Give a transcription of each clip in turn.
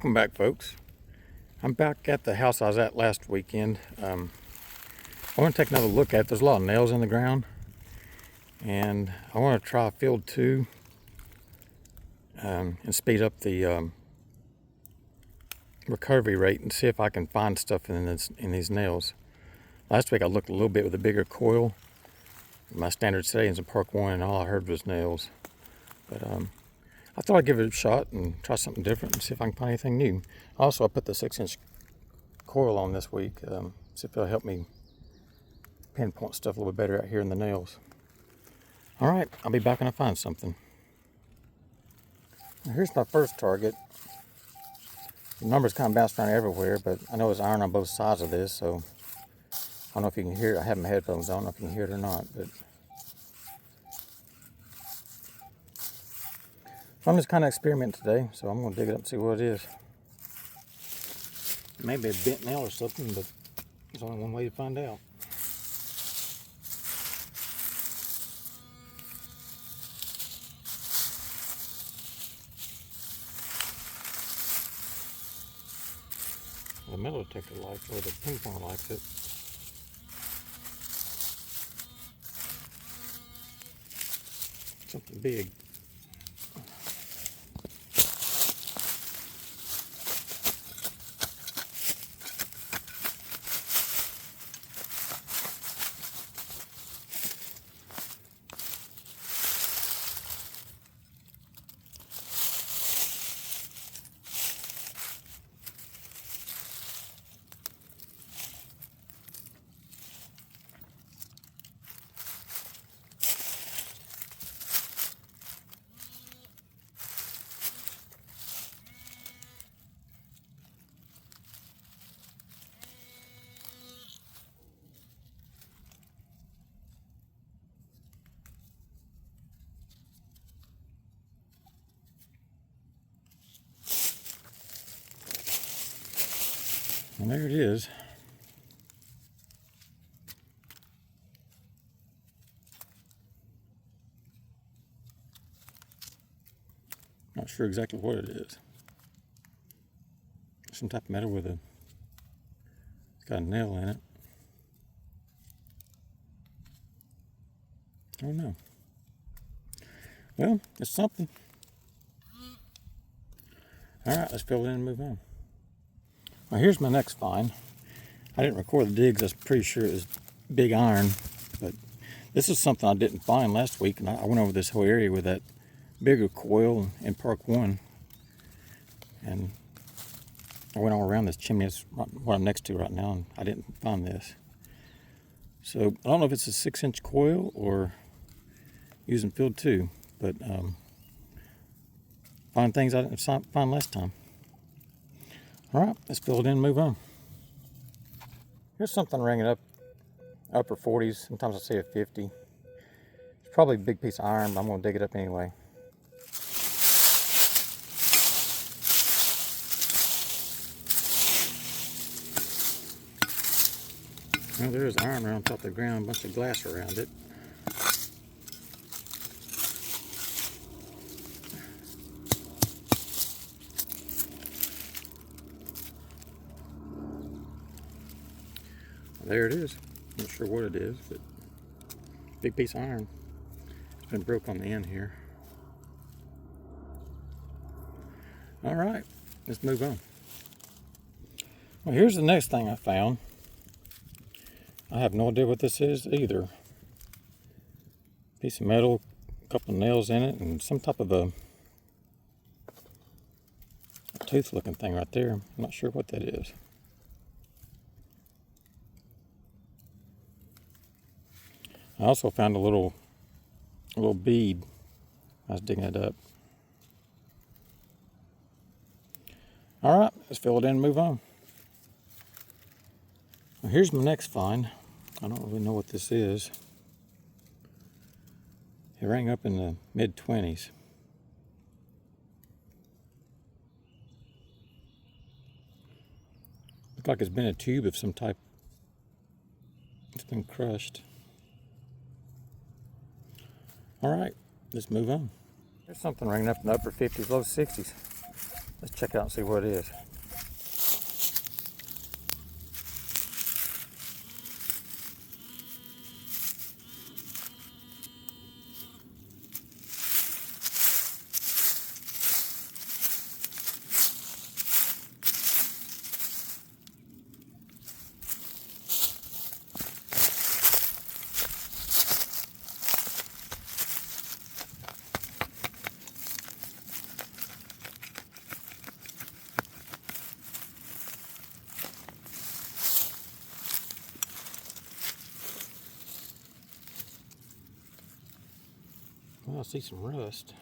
Welcome back, folks. I'm back at the house I was at last weekend. I want to take another look at it. There's a lot of nails in the ground, and I want to try field 2 and speed up the recovery rate and see if I can find stuff in these nails. Last week I looked a little bit with a bigger coil. My standard settings in Park 1 and all I heard was nails. But I thought I'd give it a shot and try something different and see if I can find anything new. Also, I put the 6-inch coil on this week. See if it'll help me pinpoint stuff a little bit better out here in the nails. Alright, I'll be back when I find something. Now, here's my first target. The numbers kind of bounce around everywhere, but I know there's iron on both sides of this, so I don't know if you can hear it. I have my headphones on. I don't know if you can hear it or not, but I'm just kind of experimenting today, so I'm going to dig it up and see what it is. Maybe a bent nail or something, but there's only one way to find out. The metal detector likes it, or the ping pong likes it. Something big. And there it is. Not sure exactly what it is. Some type of metal with it's got a nail in it. I don't know. Well, it's something. Alright, let's fill it in and move on. Well, here's my next find. I didn't record the digs. I was pretty sure it was big iron, but this is something I didn't find last week, and I went over this whole area with that bigger coil in Park 1, and I went all around this chimney. That's what I'm next to right now, and I didn't find this. So I don't know if it's a 6-inch coil or using field 2, but find things I didn't find last time. Alright, let's fill it in and move on. Here's something ringing up upper 40s. Sometimes I see a 50. It's probably a big piece of iron, but I'm going to dig it up anyway. Well, there's iron around top of the ground, a bunch of glass around it. There it is. Not sure what it is, but big piece of iron. It's been broke on the end here. Alright, let's move on. Well, here's the next thing I found. I have no idea what this is either. Piece of metal, a couple of nails in it, and some type of a tooth looking thing right there. I'm not sure what that is. I also found a little bead. I was digging it up. Alright, let's fill it in and move on. Well, here's my next find. I don't really know what this is. It rang up in the mid-20s. Looks like it's been a tube of some type. It's been crushed. Alright, let's move on. There's something ringing up in the upper 50s, low 60s. Let's check it out and see what it is. Well, I see some rust.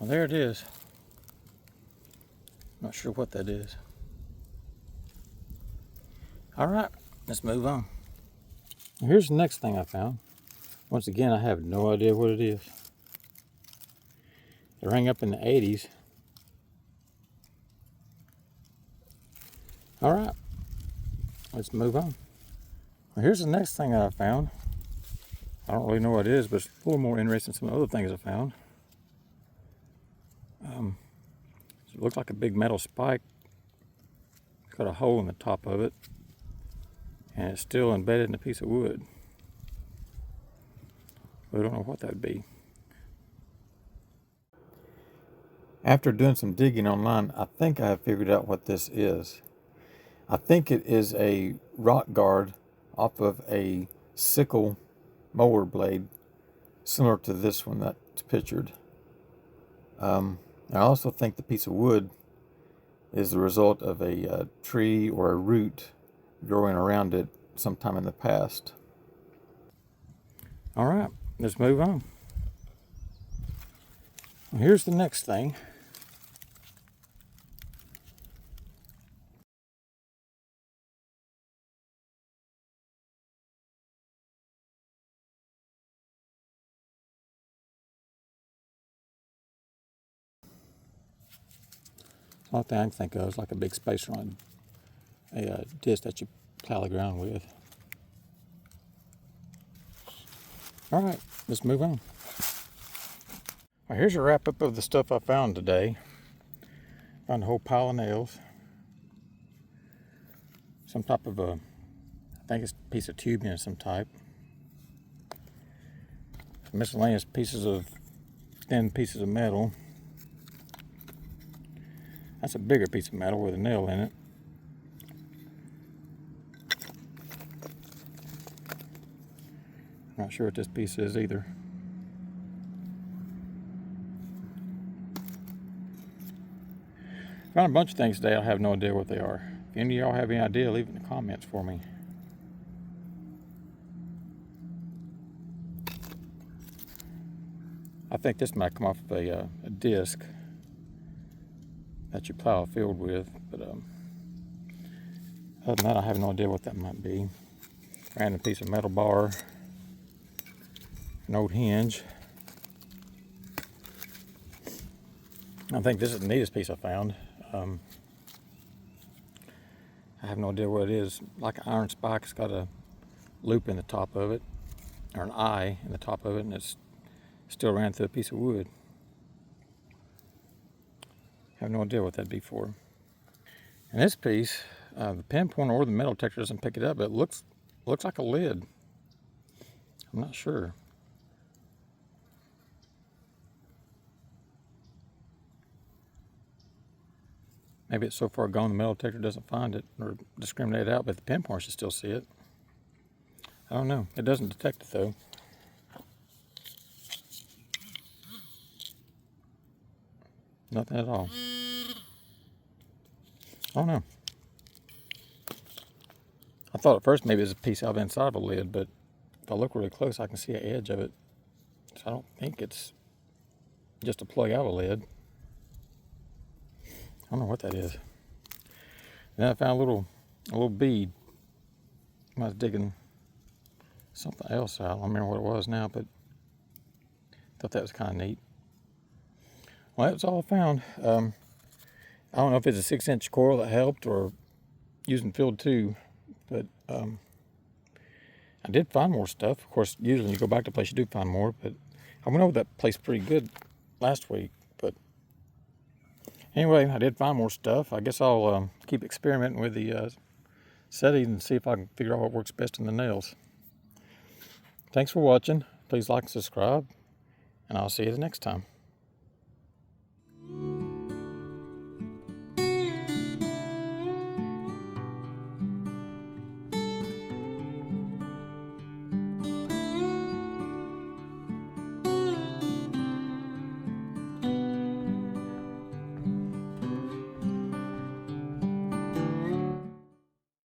Well, there it is. Not sure what that is. All right, let's move on. Here's the next thing I found. Once again, I have no idea what it is. It rang up in the 80s. All right, let's move on. Well, here's the next thing I found. I don't really know what it is, but it's a little more interesting than some other things I found. It looks like a big metal spike. It's got a hole in the top of it, and it's still embedded in a piece of wood. We don't know what that would be. After doing some digging online, I think I have figured out what this is. I think it is a rock guard off of a sickle mower blade, similar to this one that's pictured. I also think the piece of wood is the result of a tree or a root growing around it sometime in the past. All right, let's move on. Well, here's the next thing. The only thing I can think of is like a big spacer on a disc that you plow the ground with. All right, let's move on. Well, here's a wrap up of the stuff I found today. Found a whole pile of nails. Some type of I think it's a piece of tubing of some type. Some miscellaneous thin pieces of metal. That's a bigger piece of metal with a nail in it. Not sure what this piece is either. Found a bunch of things today. I have no idea what they are. If any of y'all have any idea, leave it in the comments for me. I think this might come off of a disc that you plow a field with, but other than that, I have no idea what that might be. Random piece of metal bar, an old hinge. I think this is the neatest piece I found. I have no idea what it is. Like an iron spike, it's got a loop in the top of it, or an eye in the top of it, and it's still ran through a piece of wood. I have no idea what that'd be for. And this piece, the pinpoint or the metal detector doesn't pick it up, but it looks like a lid. I'm not sure. Maybe it's so far gone the metal detector doesn't find it or discriminate it out, but the pinpoint should still see it. I don't know. It doesn't detect it though. Nothing at all. I don't know. I thought at first maybe it was a piece out inside of a lid, but if I look really close, I can see an edge of it. So I don't think it's just a plug out of a lid. I don't know what that is. Then I found a little a little bead. I was digging something else out. I don't remember what it was now, but thought that was kind of neat. Well, that's all I found. I don't know if it's a 6-inch coil that helped or using field 2, but I did find more stuff. Of course, usually when you go back to a place, you do find more, but I went over that place pretty good last week. But anyway, I did find more stuff. I guess I'll keep experimenting with the settings and see if I can figure out what works best in the nails. Thanks for watching. Please like and subscribe, and I'll see you the next time.